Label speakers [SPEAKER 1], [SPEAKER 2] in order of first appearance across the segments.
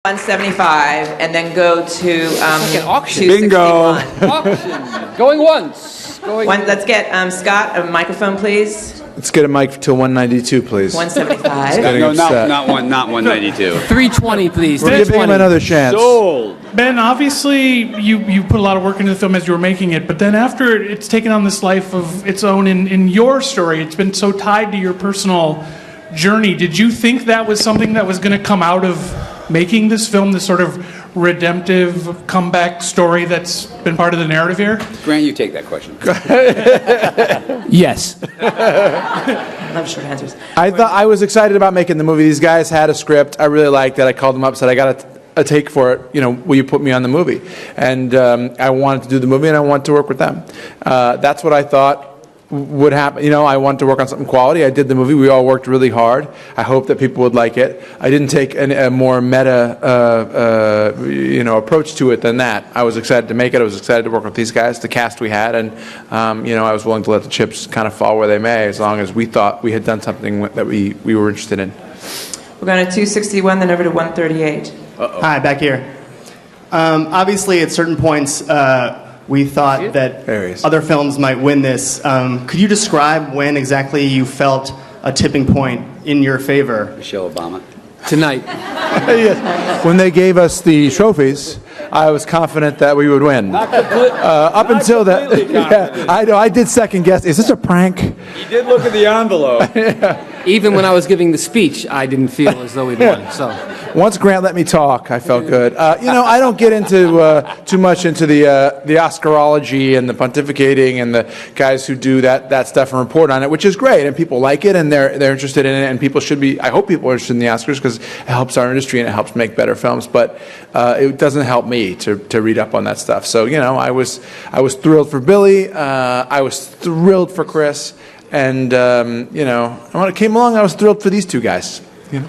[SPEAKER 1] 175 and then go to
[SPEAKER 2] like an auction.
[SPEAKER 1] 261.
[SPEAKER 2] Auction. Going once.
[SPEAKER 1] Let's get Scott a microphone, please.
[SPEAKER 3] Let's get a mic till 192, please.
[SPEAKER 1] 175.
[SPEAKER 4] No, not 192.
[SPEAKER 2] 320, please.
[SPEAKER 3] We're giving him another chance.
[SPEAKER 4] Sold.
[SPEAKER 5] Ben, obviously you put a lot of work into the film as you were making it, but then after it's taken on this life of its own in your story, it's been so tied to your personal journey. Did you think that was something that was going to come out of making this film, this sort of redemptive comeback story that's been part of the narrative here?
[SPEAKER 4] Grant, you take that question.
[SPEAKER 2] Yes.
[SPEAKER 1] I love short answers.
[SPEAKER 3] I was excited about making the movie. These guys had a script. I really liked it. I called them up, said, I got a take for it. Will you put me on the movie? And I wanted to do the movie, and I wanted to work with them. That's what I thought would happen. I wanted to work on something quality. I did the movie. We all worked really hard. I hope that people would like it. I didn't take a more meta, approach to it than that. I was excited to make it. I was excited to work with these guys, the cast we had, and I was willing to let the chips kind of fall where they may, as long as we thought we had done something that we were interested in.
[SPEAKER 1] We're going to 261, then over to 138.
[SPEAKER 6] Hi, back here. Obviously, at certain points, we thought that other films might win this. Could you describe when exactly you felt a tipping point in your favor?
[SPEAKER 4] Michelle Obama.
[SPEAKER 2] Tonight.
[SPEAKER 3] Yes. When they gave us the trophies, I was confident that we would win. Up until that, yeah, I know. I did second guess. Is this a prank?
[SPEAKER 4] You did look at the envelope.
[SPEAKER 2] Even when I was giving the speech, I didn't feel as though we'd won. So
[SPEAKER 3] once Grant let me talk, I felt good. I don't get into too much into the Oscarology and the pontificating and the guys who do that stuff and report on it, which is great, and people like it and they're interested in it, and people should be. I hope people are interested in the Oscars because it helps our industry and it helps make better films. But it doesn't help me to read up on that stuff. So I was thrilled for Billy. I was thrilled for Chris. And, when it came along, I was thrilled for these two guys.
[SPEAKER 2] And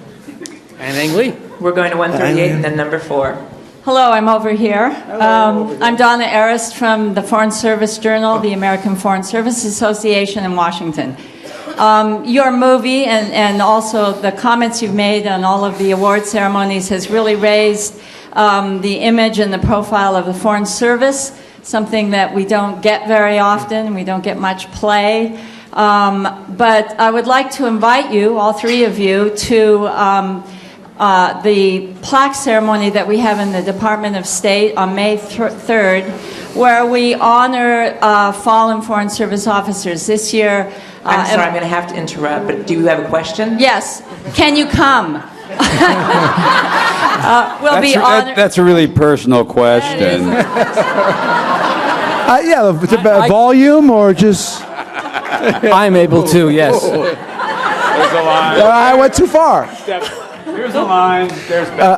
[SPEAKER 2] Ang Lee.
[SPEAKER 1] We're going to 138 and then number 4.
[SPEAKER 7] Hello, I'm over here. I'm Donna Arist from the Foreign Service Journal, the American Foreign Service Association in Washington. Your movie and also the comments you've made on all of the award ceremonies has really raised the image and the profile of the Foreign Service, something that we don't get very often. We don't get much play. But I would like to invite you, all three of you, to the plaque ceremony that we have in the Department of State on May 3rd, where we honor fallen Foreign Service officers. This year...
[SPEAKER 1] I'm sorry, I'm going to have to interrupt, but do you have a question?
[SPEAKER 7] Yes. Can you come? We'll be honored.
[SPEAKER 4] That's a really personal question.
[SPEAKER 3] Volume or just...
[SPEAKER 2] I'm able to, yes.
[SPEAKER 4] There's a line.
[SPEAKER 3] I went too far.
[SPEAKER 4] Here's a line.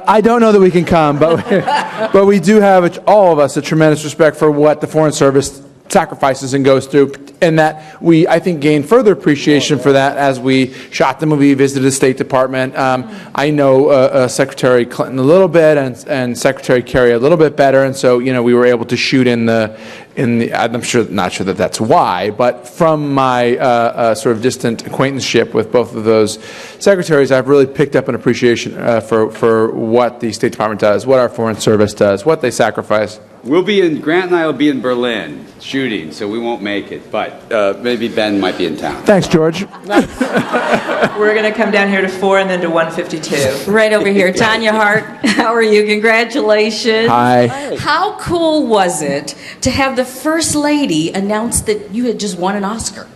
[SPEAKER 3] I don't know that we can come, but we do have, all of us, a tremendous respect for what the Foreign Service sacrifices and goes through, and that we, I think, gained further appreciation for that as we shot the movie, visited the State Department. I know Secretary Clinton a little bit and Secretary Kerry a little bit better, and so we were able to shoot in the. I'm not sure that that's why, but from my sort of distant acquaintanceship with both of those secretaries, I've really picked up an appreciation for what the State Department does, what our Foreign Service does, what they sacrifice.
[SPEAKER 4] Grant and I will be in Berlin shooting, so we won't make it, but maybe Ben might be in town.
[SPEAKER 3] Thanks, George.
[SPEAKER 1] We're going to come down here to 4 and then to 152.
[SPEAKER 8] Right over here. Tanya Hart, how are you? Congratulations.
[SPEAKER 3] Hi.
[SPEAKER 8] How cool was it to have the First Lady announce that you had just won an Oscar?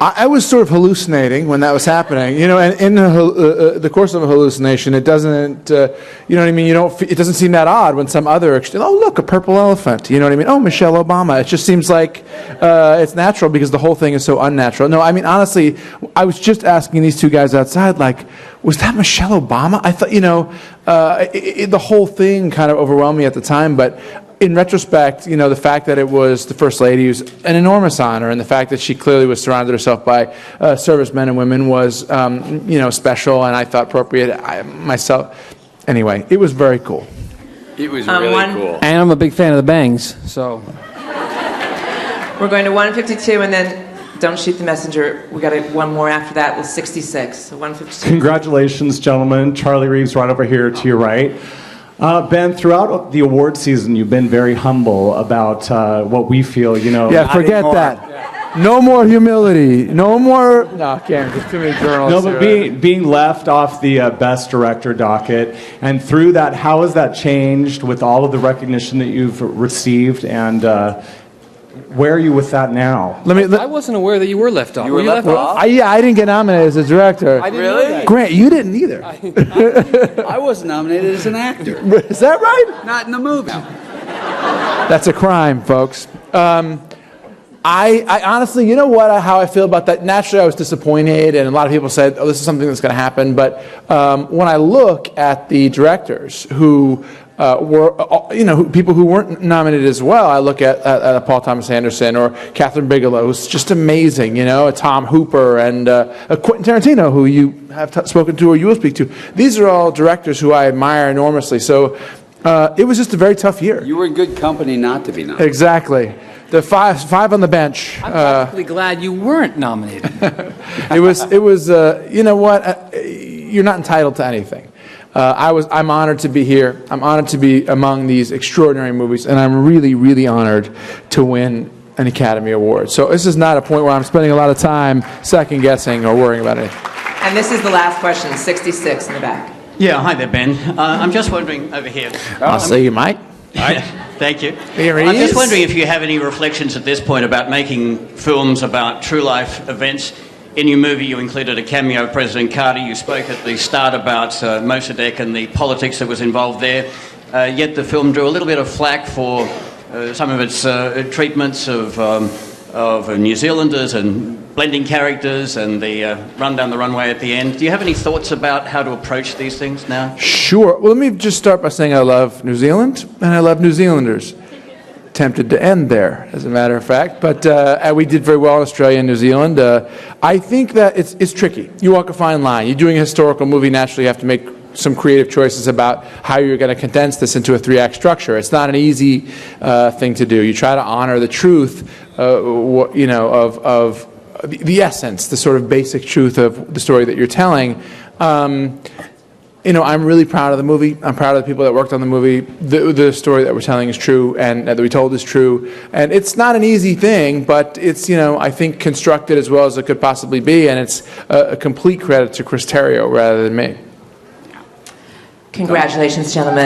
[SPEAKER 3] I was sort of hallucinating when that was happening, and in the course of a hallucination, it doesn't, you know what I mean? It doesn't seem that odd when some other, oh look, a purple elephant, you know what I mean? Oh, Michelle Obama. It just seems like it's natural because the whole thing is so unnatural. No, I mean, honestly, I was just asking these two guys outside, like, was that Michelle Obama? I thought, the whole thing kind of overwhelmed me at the time, but in retrospect, the fact that it was the First Lady was an enormous honor, and the fact that she clearly was surrounded herself by servicemen and women was, special, and I thought appropriate. Anyway, it was very cool.
[SPEAKER 4] It was really cool.
[SPEAKER 2] And I'm a big fan of the bangs, so.
[SPEAKER 1] We're going to 152 and then Don't Shoot the Messenger. We got one more after that with 66, so 152.
[SPEAKER 9] Congratulations, gentlemen. Charlie Reeves right over here to your right. Ben, throughout the award season, you've been very humble about what we feel,
[SPEAKER 3] Yeah, forget that. No more humility. No more. No, Karen, there's too many journalists.
[SPEAKER 9] No, but being left off the Best Director docket, and through that, how has that changed with all of the recognition that you've received, and where are you with that now?
[SPEAKER 2] I wasn't aware that you were left off.
[SPEAKER 10] You were left off?
[SPEAKER 3] I didn't get nominated as a director.
[SPEAKER 2] I didn't know that.
[SPEAKER 3] Grant, you didn't either.
[SPEAKER 4] I was nominated as an actor.
[SPEAKER 3] Is that right?
[SPEAKER 4] Not in the movie.
[SPEAKER 3] That's a crime, folks. I honestly, you know what? How I feel about that. Naturally, I was disappointed, and a lot of people said, "Oh, this is something that's going to happen." But when I look at the directors who were, people who weren't nominated as well, I look at Paul Thomas Anderson or Catherine Bigelow, who's just amazing. Tom Hooper and Quentin Tarantino, who you have spoken to or you will speak to. These are all directors who I admire enormously. So it was just a very tough year.
[SPEAKER 4] You were in good company not to be nominated.
[SPEAKER 3] Exactly. The five on the bench.
[SPEAKER 2] I'm practically glad you weren't nominated.
[SPEAKER 3] It was. You know what? You're not entitled to anything. I'm honored to be here. I'm honored to be among these extraordinary movies, and I'm really, really honored to win an Academy Award. So this is not a point where I'm spending a lot of time second guessing or worrying about anything.
[SPEAKER 1] And this is the last question, 66 in the back.
[SPEAKER 11] Yeah, hi there, Ben. I'm just wondering over here.
[SPEAKER 3] I'll see you, Mike.
[SPEAKER 11] Thank you.
[SPEAKER 3] Here he
[SPEAKER 11] I'm just
[SPEAKER 3] is.
[SPEAKER 11] wondering if you have any reflections at this point about making films about true life events. In your movie, you included a cameo of President Carter. You spoke at the start about Mossadegh and the politics that was involved there. Yet the film drew a little bit of flack for some of its treatments of New Zealanders and blending characters and the run down the runway at the end. Do you have any thoughts about how to approach these things now?
[SPEAKER 3] Sure. Well, let me just start by saying I love New Zealand and I love New Zealanders. Tempted to end there, as a matter of fact, but we did very well in Australia and New Zealand. I think that it's tricky. You walk a fine line. You're doing a historical movie, naturally you have to make some creative choices about how you're going to condense this into a 3-act structure. It's not an easy thing to do. You try to honor the truth, of the essence, the sort of basic truth of the story that you're telling. I'm really proud of the movie. I'm proud of the people that worked on the movie. The story that we're telling is true, and that we told is true. And it's not an easy thing, but it's, I think, constructed as well as it could possibly be, and it's a complete credit to Chris Terrio rather than me.
[SPEAKER 1] Congratulations, gentlemen.